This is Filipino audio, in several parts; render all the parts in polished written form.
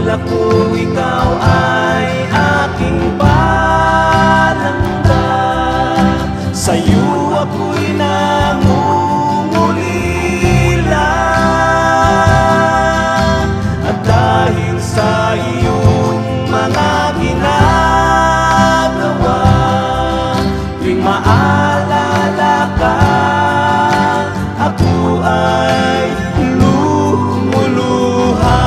Lula ko ikaw ay aking palangga, sa'yo ako'y nangungulila. At dahil sa iyong mga ginagawa, tuwing maalala ka, ako ay lumuluha.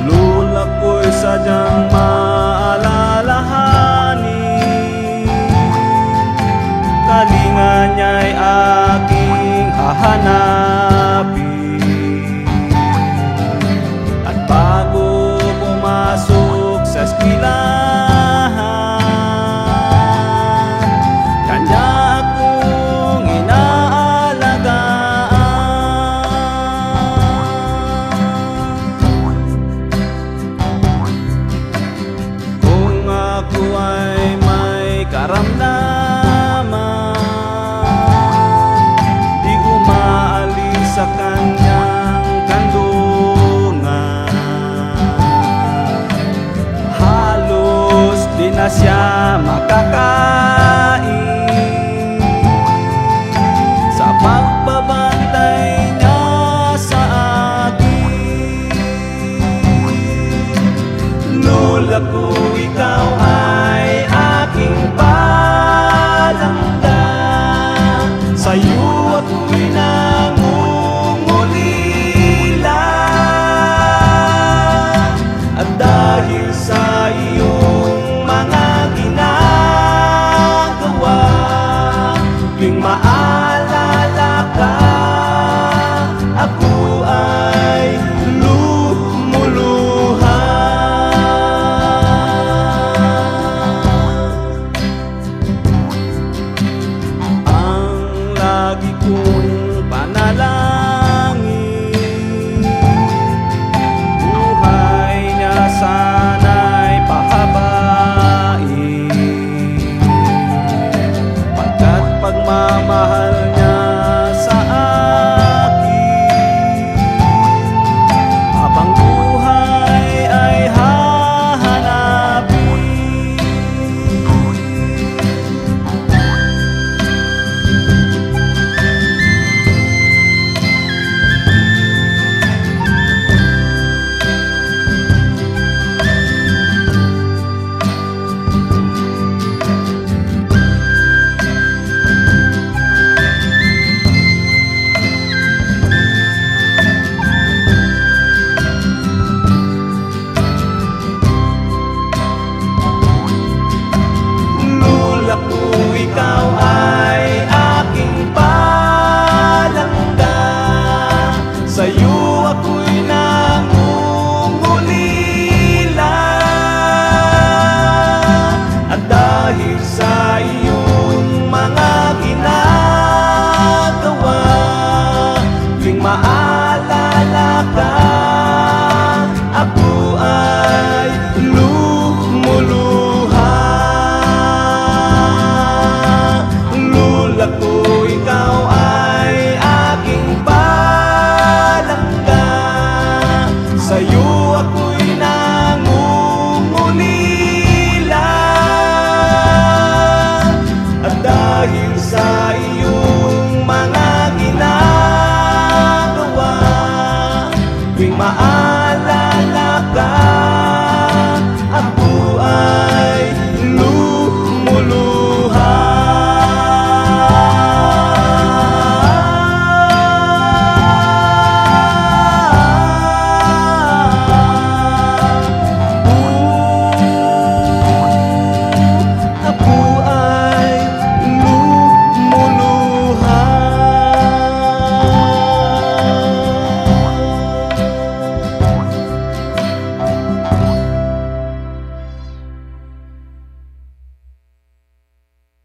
Lula ko'y sadyang maalalahanin, kalinga niya'y aking hahanapin. At bago pumasok sa eskwelahan, kanya akong inaalagaan. Kung ako ay may karamdaman, di umaalis sa kanyang kandungan. Halos di na siya makakain sa pagbabantay niya sa akin. Lula ko ikaw ay aking palangga, sa'yo ako'y nangungulila. At dahil sa iyong mga ginagawa, tuwing maalala ka, ako ay lumuluha. Ang lagi kong panalangin, buhay niya sana'y pahabain, pagkat pagmamahal niya sa akin, habang buhay ay hahanapin. Lula ko ikaw ay aking palangga, sa'yo